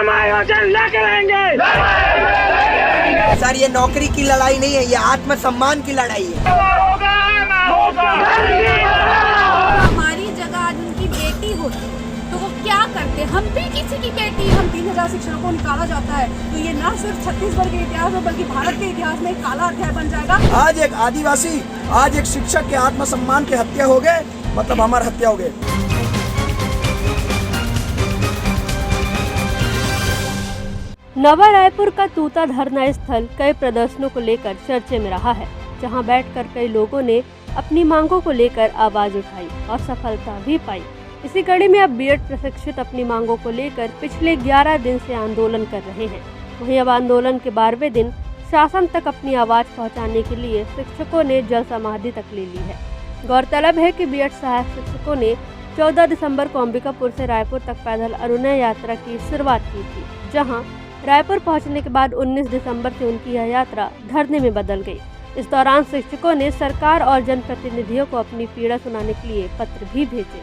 समायोजन लेके रहेंगे। सर, ये नौकरी की लड़ाई नहीं है, ये आत्मसम्मान की लड़ाई है। हमारी जगह आज उनकी बेटी होती तो वो क्या करते? हम भी किसी की बेटी, हम 3000 शिक्षकों को निकाला जाता है तो ये न सिर्फ छत्तीसगढ़ के इतिहास में बल्कि भारत के इतिहास में एक काला अध्याय बन जाएगा। आज एक आदिवासी, आज एक शिक्षक के आत्मसम्मान की हत्या हो गए, मतलब हमारी हत्या हो गई। नवा रायपुर का तूता धरना स्थल कई प्रदर्शनों को लेकर चर्चे में रहा है, जहां बैठकर कई लोगों ने अपनी मांगों को लेकर आवाज उठाई और सफलता भी पाई। इसी कड़ी में अब बीएड प्रशिक्षित अपनी मांगों को लेकर पिछले 11 दिन से आंदोलन कर रहे हैं। वहीं अब आंदोलन के 12वें दिन शासन तक अपनी आवाज पहुंचाने के लिए शिक्षकों ने जल समाधि तक ले ली है। गौरतलब है कि बीएड सहायक शिक्षकों ने 14 दिसंबर को अंबिकापुर से रायपुर तक पैदल अनुनय यात्रा की शुरुआत की थी, जहां रायपुर पहुंचने के बाद 19 दिसंबर से उनकी यह यात्रा धरने में बदल गई। इस दौरान शिक्षकों ने सरकार और जनप्रतिनिधियों को अपनी पीड़ा सुनाने के लिए पत्र भी भेजे।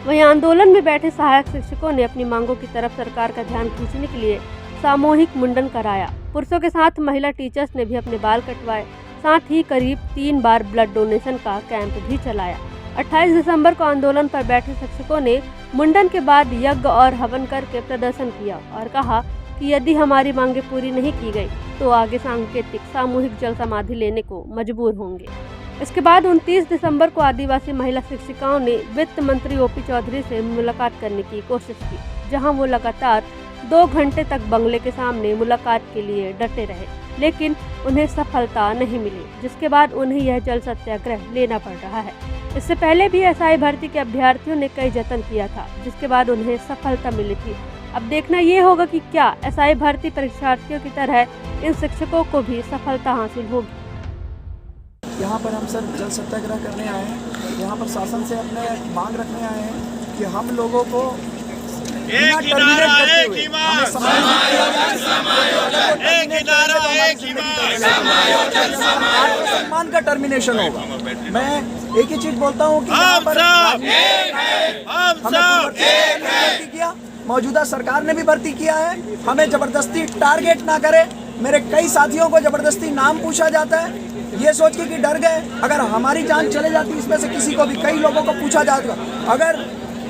वहीं आंदोलन में बैठे सहायक शिक्षकों ने अपनी मांगों की तरफ सरकार का ध्यान खींचने के लिए सामूहिक मुंडन कराया। पुरुषों के साथ महिला टीचर्स ने भी अपने बाल कटवाए, साथ ही करीब 3 बार ब्लड डोनेशन का कैंप भी चलाया। 28 दिसंबर को आंदोलन पर बैठे शिक्षकों ने मुंडन के बाद यज्ञ और हवन करके प्रदर्शन किया और कहा कि यदि हमारी मांगे पूरी नहीं की गई तो आगे सांकेतिक सामूहिक जल समाधि लेने को मजबूर होंगे। इसके बाद 29 दिसंबर को आदिवासी महिला शिक्षिकाओं ने वित्त मंत्री ओपी चौधरी से मुलाकात करने की कोशिश की, जहां वो लगातार 2 घंटे तक बंगले के सामने मुलाकात के लिए डटे रहे, लेकिन उन्हें सफलता नहीं मिली, जिसके बाद उन्हें यह जल सत्याग्रह लेना पड़ रहा है। इससे पहले भी एसआई भर्ती के अभ्यर्थियों ने कई जतन किया था, जिसके बाद उन्हें सफलता मिली थी। अब देखना ये होगा कि क्या एसआई भर्ती परीक्षार्थियों की तरह इन शिक्षकों को भी सफलता हासिल होगी। यहाँ पर हम सर जल सत्याग्रह करने आए हैं, यहाँ पर शासन से अपने मांग रखने आए हैं कि हम लोगों को सम्मान का टर्मिनेशन होगा। मैं एक ही चीज बोलता हूँ कि यहाँ पर भर्ती किया, मौजूदा सरकार ने भी भर्ती किया है, हमें जबरदस्ती टारगेट ना करे। मेरे कई साथियों को जबरदस्ती नाम पूछा जाता है, ये सोच के कि डर गए अगर हमारी जान चले जाती, इसमें से किसी को भी, कई लोगों को पूछा जाता, अगर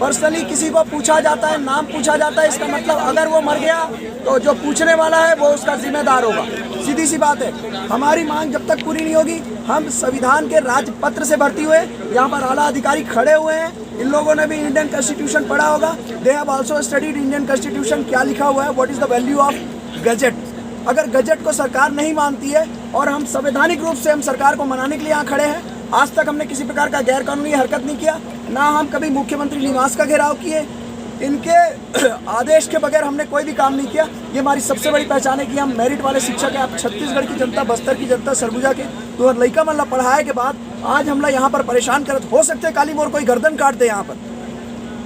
पर्सनली किसी को पूछा जाता है, नाम पूछा जाता है, इसका मतलब अगर वो मर गया तो जो पूछने वाला है वो उसका जिम्मेदार होगा। सीधी सी बात है। हमारी मांग जब तक पूरी नहीं होगी, हम संविधान के राजपत्र से भर्ती हुए, यहाँ पर आला अधिकारी खड़े हुए हैं, इन लोगों ने भी इंडियन कॉन्स्टिट्यूशन पढ़ा होगा। They have also studied Indian constitution. क्या लिखा हुआ है, what is the value of gazette. अगर गजट को सरकार नहीं मानती है और हम संवैधानिक रूप से हम सरकार को मनाने के लिए यहाँ खड़े हैं, आज तक हमने किसी प्रकार का गैर कानूनी हरकत नहीं किया, ना हम कभी मुख्यमंत्री निवास का घेराव किए, इनके आदेश के बगैर हमने कोई भी काम नहीं किया। ये हमारी सबसे बड़ी पहचान है कि हम मेरिट वाले शिक्षक हैं। आप छत्तीसगढ़ की जनता, बस्तर की जनता, सरगुजा के तो लइका मल्ला पढ़ाए के बाद आज हमला यहाँ पर परेशान करत हो सकते काली मोर कोई गर्दन काट दे यहाँ पर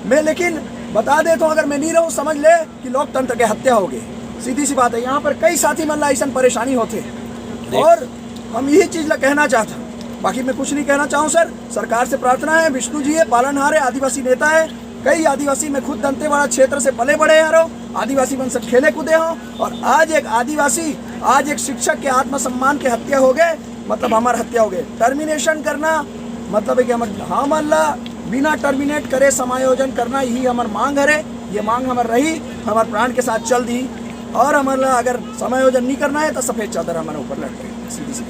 मैं, लेकिन बता दे तो अगर मैं नहीं रहूँ समझ ले कि लोकतंत्र के हत्या हो गई। सीधी सी बात है। यहाँ पर कई साथी मल्ला ऐसा परेशानी होते और हम यही चीज कहना चाहता, बाकी मैं कुछ नहीं कहना चाहूँ सर। सरकार से प्रार्थना है, विष्णु जी है, पालनहार है, आदिवासी नेता है, कई आदिवासी में खुद दंतेवाड़ा क्षेत्र से पले बड़े यारो, आदिवासी बन सब खेले कूदे हो, और आज एक आदिवासी, आज एक शिक्षक के आत्मसम्मान की हत्या हो गए, मतलब हमारी हत्या हो गई। टर्मिनेशन करना मतलब है कि हम अल्लाह बिना टर्मिनेट करे समायोजन करना, यही हमारी मांग है। ये मांग हमारी रही, हमारे प्राण के साथ चल दी, और हमारा अगर समायोजन नहीं करना है तो सफेद चादर हमारे ऊपर लग गई। सीधी सी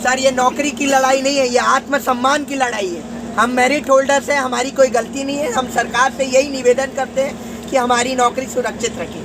सर, ये नौकरी की लड़ाई नहीं है, ये आत्मसम्मान की लड़ाई है। हम मेरिट होल्डर्स हैं, हमारी कोई गलती नहीं है। हम सरकार से यही निवेदन करते हैं कि हमारी नौकरी सुरक्षित रखें।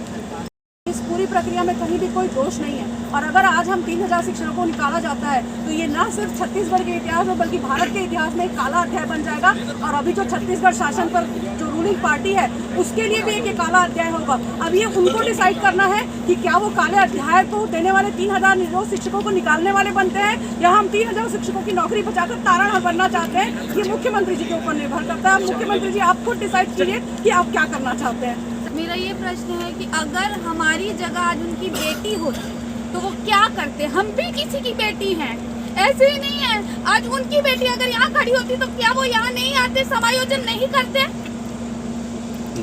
इस पूरी प्रक्रिया में कहीं भी कोई दोष नहीं है, और अगर आज हम 3000 शिक्षकों को निकाला जाता है तो ये न सिर्फ छत्तीसगढ़ के इतिहास में बल्कि भारत के इतिहास में एक काला अध्याय बन जाएगा। और अभी जो छत्तीसगढ़ शासन पर जो रूलिंग पार्टी है उसके लिए भी एक काला अध्याय होगा। अब ये उनको डिसाइड करना है कि क्या वो काले अध्याय को देने वाले 3000 निर्दोष शिक्षकों को निकालने वाले बनते हैं, या हम 3000 शिक्षकों की नौकरी बचाकर तारण बनना चाहते हैं। ये मुख्यमंत्री जी के ऊपर निर्भर करता है। मुख्यमंत्री जी आप खुद डिसाइड कीजिए कि आप क्या करना चाहते हैं। मेरा ये प्रश्न है कि अगर हमारी जगह आज उनकी बेटी होती तो वो क्या करते? हम भी किसी की बेटी हैं, ऐसे ही नहीं है। आज उनकी बेटी अगर यहाँ खड़ी होती तो क्या वो यहाँ नहीं आते, समायोजन नहीं करते?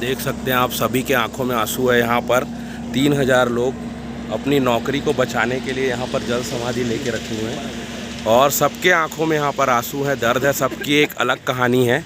देख सकते हैं आप, सभी के आंखों में आंसू है। यहाँ पर 3000 लोग अपनी नौकरी को बचाने के लिए यहाँ पर जल समाधि लेके रखे हुए हैं और सबके आंखों में यहाँ पर आंसू है, दर्द है, सबकी एक अलग कहानी है।